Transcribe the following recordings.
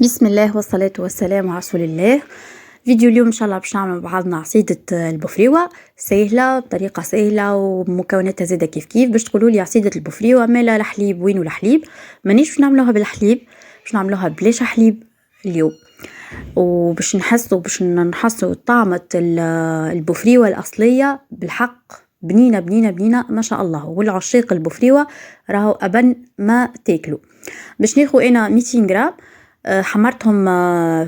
بسم الله والصلاة والسلام على رسول الله. فيديو اليوم ان شاء الله باش نعمل مع بعضنا عصيدة البوفريوة سهلة بطريقة سهلة ومكوناتها زاده كيف باش تقولوا لي عصيدة البوفريوة مالا الحليب وينو الحليب. مانيش باش نعملوها بالحليب، باش نعملوها بلاش حليب اليوم، وباش نحسوا طعمة البوفريوة الأصلية بالحق بنينة بنينة بنينة ما شاء الله. والعشاق البوفريوة راهو أبن ما تاكلوا. باش ناخذ أنا 200 غرام حمرتهم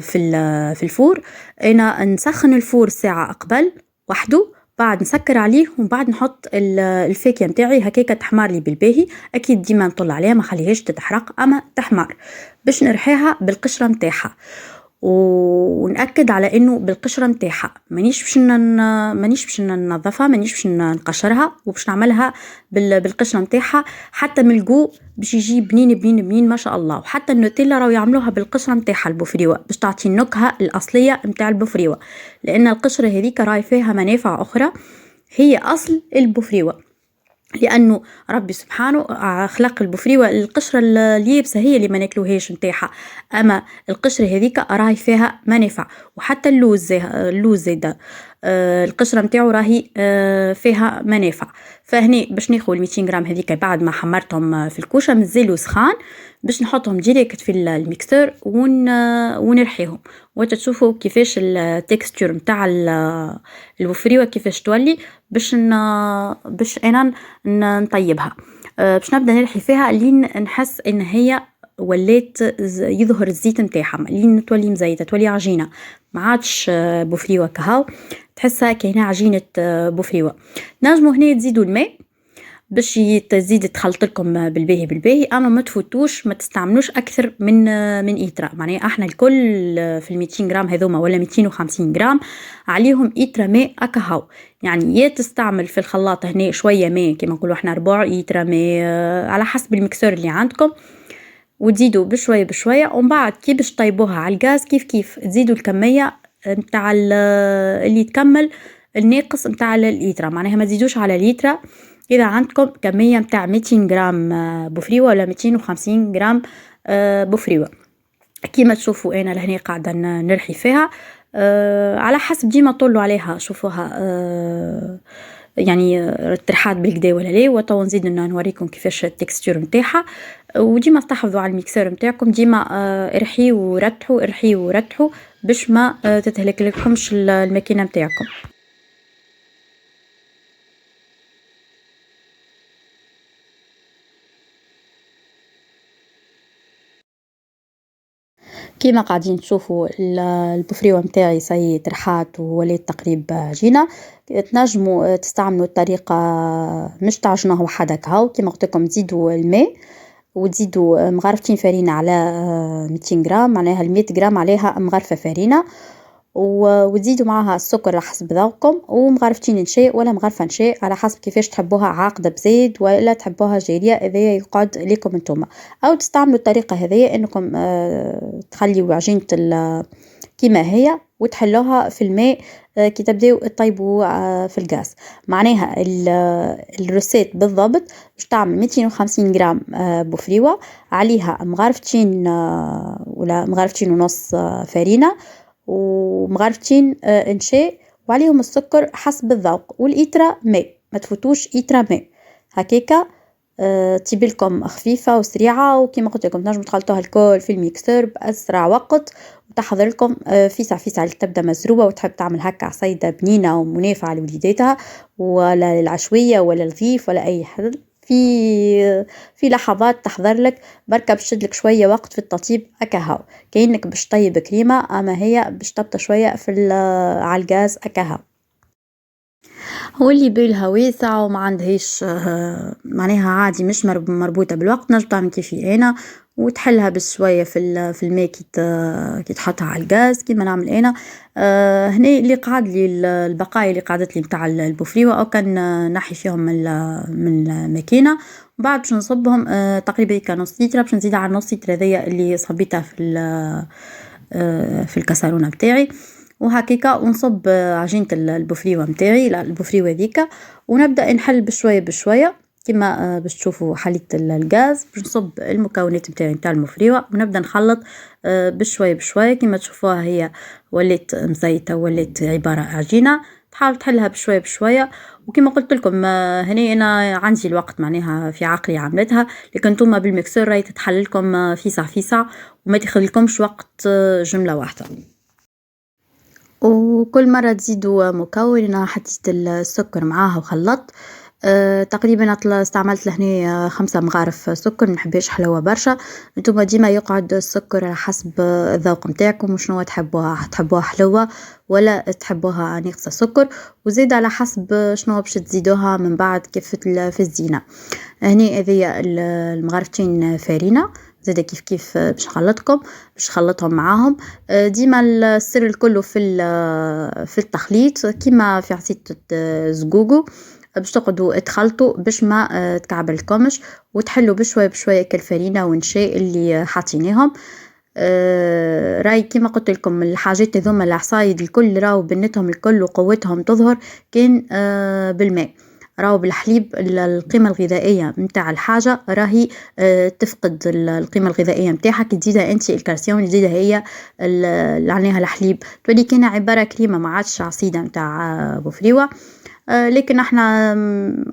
في الفور. انا نسخن الفور ساعه قبل وحده، بعد نسكر عليه ومن بعد نحط الفاكهه نتاعي هكاكا تحمر لي بالباهي. اكيد ديما نطل عليها ما خليهاش تتحرق اما تحمر باش نرحيها بالقشره نتاعها، ونأكد على انه بالقشره نتاعها. مانيش باش ننظفها، مانيش باش نقشرها، وباش نعملها بالقشره نتاعها حتى من الجو باش يجي بنين بنين بنين ما شاء الله. وحتى النوتيلا راهو يعملوها بالقشره نتاعها البوفريوه باش تعطي النكهه الاصليه نتاع البوفريوه، لان القشره هذيك راهي فيها منافع اخرى، هي اصل البوفريوه. لانه ربي سبحانه خلق البوفريوه القشره اليابسه هي اللي ما ناكلوهاش نتاعها، اما القشره هذيك راهي فيها منافع. وحتى اللوز زاده القشره نتاعو راهي فيها منافع. فهني باش ناخذ 200 غرام هذيك بعد ما حمرتهم في الكوشه مازالوا سخان، باش نحطهم ديريكت في الميكسور ونرحيهم. وتشوفوا كيفاش التكستور نتاع البوفريوه كيفاش تولي. باش انا نطيبها. باش نبدا نرحي فيها لين نحس ان هي ولات يظهر الزيت نتاعها، لين تولي مزيته تولي عجينه، ما عادش بوفريوه كهو، تحسها كاينه عجينه بوفريوه. نجموا هنا تزيدوا الماء باش تزيد تخلط لكم بالباهي اما ما تفوتوش، ما تستعملوش اكثر من ايترا. معناها احنا الكل في ال 200 غرام هذوما ولا 250 غرام عليهم ايترا ماء اكهو. يعني يا تستعمل في الخلاط هنا شويه ماء كما نقولوا احنا ربع ايترا ماء على حسب المكسور اللي عندكم، وتزيدوا بشويه بشويه. ومن بعد كي باش طيبوها على الغاز كيف تزيدوا الكميه نتاع اللي تكمل الناقص نتاع الايترا. معناها ما تزيدوش على ليترا اذا عندكم كميه نتاع 200 غرام بوفريوه ولا 250 غرام بوفريوه. كيما تشوفوا انا لهنا قاعده نرحي فيها على حسب ديما طولوا عليها شوفوها يعني ترحات بالكدا ولا لا. وتو نزيد نوريكم كيفاش التكستور نتاعها. وديما تحفظوا على الميكسور نتاعكم ديما ارحيوا ورتحوا ارحيوا ورتحوا باش ما تتهلك لكمش الماكينه نتاعكم. كيما قاعدين تشوفوا البوفريوه نتاعي سي ترحات وولات تقريبا عجينه. تنجموا تستعملوا الطريقه مش تعجنوها وحدك هاو كيما قلت لكم، تزيدوا الماء وتزيدوا مغرفتين فرينه على 200 غرام، معناها 100 غرام عليها مغرفه فرينه، وتزيدوا معها السكر على حسب ذوقكم، ومغرفتين نشاء ولا مغرفه نشاء على حسب كيفاش تحبوها، عاقده بزيت ولا تحبوها جاريه اذا يقعد لكم انتم. او تستعملوا الطريقه هذه انكم تخليوا عجينه كيما هي وتحلوها في الماء كي تبداو تطيبوا في الغاز. معناها الروسيت بالضبط باش تعمل 250 غرام بوفريوه عليها مغرفتين ولا مغرفتين ونص فرينه ومغرفتين نشاء وعليهم السكر حسب الذوق، والايترا ماء ما تفوتوش ايترا ماء هكاكا تجيب لكم خفيفه وسريعه. وكما قلت لكم تنجموا تخلطوها الكل في الميكسور باسرع وقت وتحضر لكم فيسع فيسع اللي تبدا مزروبه وتحب تعمل هكا عصيده بنينه ومنافعه لوليداتها ولا للعشويه ولا الضيف ولا اي حد. في لحظات تحضر لك بركه باش تشدلك شويه وقت في التطيب اكاهو، كأنك باش طيب كريمه اما هي باش تبطى شويه على الغاز اكاهو. هو اللي بالها واسعة وما عندهاش معناها عادي مش مربوطة بالوقت، نجم تعمل كيفي انا وتحلها بشوية في الماء كي تحطها على الغاز كيما نعمل انا. هنا اللي قعد لي البقايا اللي قعدت لي نتاع البوفريوة او كان نحي فيهم من الماكينة، بعد باش نصبهم تقريبا نص لتر، باش نزيد على نص لتر هذيا اللي صبيتها في الكسرونة بتاعي وهكاكا، ونصب عجينة البوفريوة متاعي البوفريوة ذيكا ونبدأ نحل بشوية بشوية كما باش تشوفوا حليت الغاز، باش نصب المكونات نتاعي نتاع المفريوة ونبدا نخلط بشويه بشويه. كما تشوفوها هي ولات مزيته، ولات عباره عجينه، تحاول تحلها بشويه بشويه. وكما قلت لكم هنا انا عندي الوقت معناها في عقلي عملتها، لكن نتوما بالمكسور راهي تتحل لكم فيسع فيسع وما تاخذلكمش وقت جمله واحده. وكل مرة تزيدوا مكون، أنا حطيت السكر معاها وخلطت تقريبا استعملت لهنا 5 مغارف سكر، منحبهاش حلوة برشا. نتوما ديما يقعد السكر على حسب الذوق نتاعكم وشنو تحبوها حلوة ولا تحبوها ناقصة سكر، وزيد على حسب شنو باش تزيدوها من بعد كيف في الزينة. هني هذيا المغرفتين فارينة زادا كيف باش نخلطهم معاهم. ديما السر الكل في التخليط كيما في عصير زقوقو، باش تقعدوا تخلطوا باش ما تكعبلكمش، وتحلوا بشويه بشويه كالفرينه والنشاء اللي حاطينهم. راي كيما قلت لكم الحاجات هذوما العصايد الكل راهو بنتهم الكل وقوتهم تظهر كان بالماء، راهو بالحليب القيمة الغذائية متاع الحاجة راهي تفقد القيمة الغذائية متاعها كي تزيدها انت الكالسيوم، تزيدها هي اللي عليها الحليب تولي كاينة عبارة كريمة ما عادش عصيدة متاع بوفريوة. لكن احنا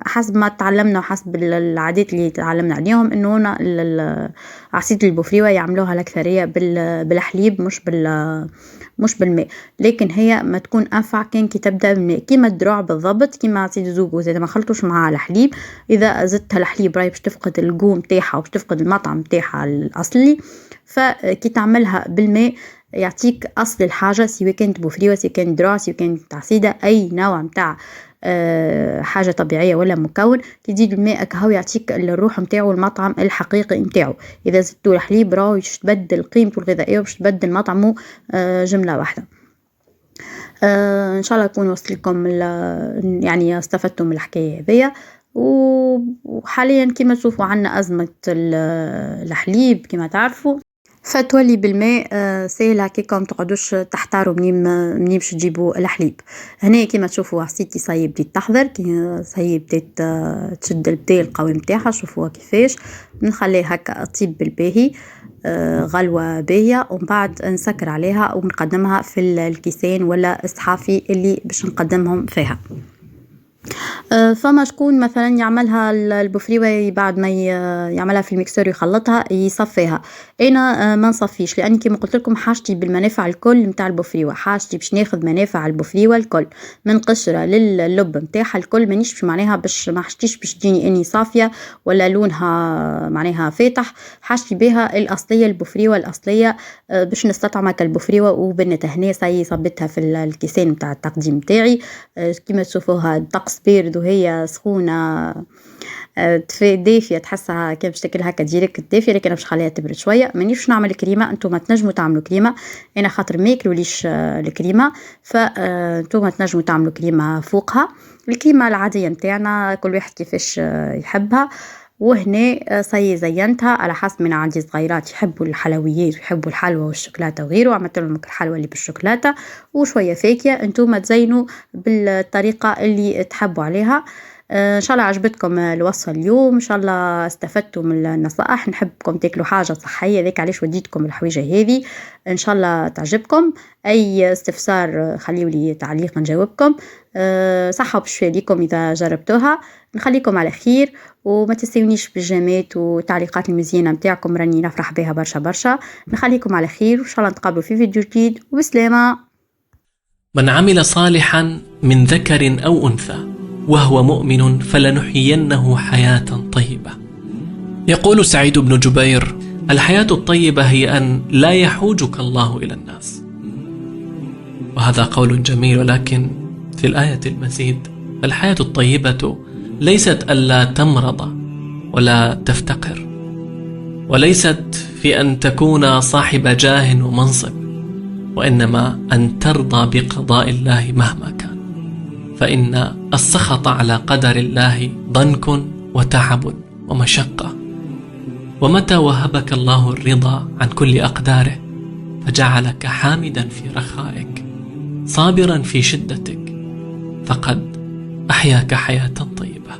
حسب ما تعلمنا وحسب العادات اللي تعلمنا عليهم انه عصيدة البوفريوة يعملوها الأكثرية بالحليب مش بالماء، لكن هي ما تكون انفع كان كي تبدا بالماء كيما الدروع بالضبط. كيما عصير الزوق زاد ما خلطوش معاها الحليب، اذا زدتها الحليب راهي باش تفقد القوم تاعها وباش تفقد المطعم تاعها الاصلي. فكي تعملها بالماء يعطيك اصل الحاجه، سواء كانت بوفريوة سواء كانت دروع سواء كانت عصيده اي نوع متاع حاجه طبيعيه ولا مكون، كي تزيد الماء كهو يعطيك الروح نتاعو المطعم الحقيقي نتاعو. اذا زدتوا الحليب راهو باش تبدل قيمته الغذائيه وباش تبدل مطعمه جمله واحده. ان شاء الله يكون وصل لكم يعني استفدتم من الحكايه هذيا. وحاليا كما تشوفوا عنا ازمه الحليب كما تعرفوا، فتولي بالماء سهلة كيكم تقعدوش تحتاروا منين باش تجيبوا الحليب. هنا كيما تشوفوا عصيتي صاي بديت تحضر، كي صاي بديت تشد البدا القوام نتاعها، شوفوها كيفاش نخليها هكا تطيب بالباهي غلوة باهية، ومن بعد نسكر عليها ونقدمها في الكيسان ولا الصحافي اللي باش نقدمهم فيها. فما شكون مثلا يعملها البوفريوة بعد ما يعملها في الميكسور ويخلطها يصفيها، انا ما نصفيش لاني كما قلت لكم حاجتي بالمنافع الكل نتاع البوفريوة، حاجتي باش ناخذ منافع البوفريوة الكل من قشرة لللب نتاعها الكل، مانيش معناها باش ما حاجتيش باش تجيني اني صافية ولا لونها معناها فاتح، حاجتي بها الاصلية البوفريوة الاصلية باش نستطعمك البوفريوة وبنتها. هنا صاي صبتها في الكيسان نتاع التقديم تاعي كما تشوفوها الطقس بارد وهي سخونه دافيه، تحسها كيف باش تاكل هكا ديريكت دافيه، لكن باش نخليها تبرد شويه. مانيش نعمل كريمه، انتم تنجموا تعملوا كريمه، انا خاطر ما ياكلوليش الكريمه، فانتم تنجموا تعملوا كريمه فوقها، الكريمه العاديه نتاعنا كل واحد كيفاش يحبها. وهنا صاي زينتها على حسب، من عندي صغيرات يحبوا الحلويات ويحبوا الحلوى والشوكولاته وغيره، عملت لهم الحلوى اللي بالشوكولاته وشويه فاكهه، انتم تزينوا بالطريقه اللي تحبوا عليها. ان شاء الله عجبتكم الوصفه اليوم، ان شاء الله استفدتوا من النصائح، نحبكم تاكلوا حاجه صحيه، ذاك علاش وديتكم الحويجه هذه، ان شاء الله تعجبكم. اي استفسار خليوا لي تعليق نجاوبكم. صحه وبالشفاء ليكم اذا جربتوها، نخليكم على خير، وما تنسونيش بالجامات والتعليقات المزيانه نتاعكم، راني نفرح بها برشا برشا. نخليكم على خير وان شاء الله نتقابلوا في فيديو جديد وبسلامه. من عمل صالحا من ذكر أو أنثى وهو مؤمن فلنحيينه حياة طيبة. يقول سعيد بن جبير: الحياة الطيبة هي أن لا يحوجك الله إلى الناس. وهذا قول جميل، ولكن في الآية المزيد: الحياة الطيبة ليست ألا تمرض ولا تفتقر، وليست في أن تكون صاحب جاه ومنصب، وإنما أن ترضى بقضاء الله مهما كان، فإن السخط على قدر الله ضنك وتعب ومشقة. ومتى وهبك الله الرضا عن كل أقداره فجعلك حامدا في رخائك صابرا في شدتك، فقد أحياك حياة طيبة.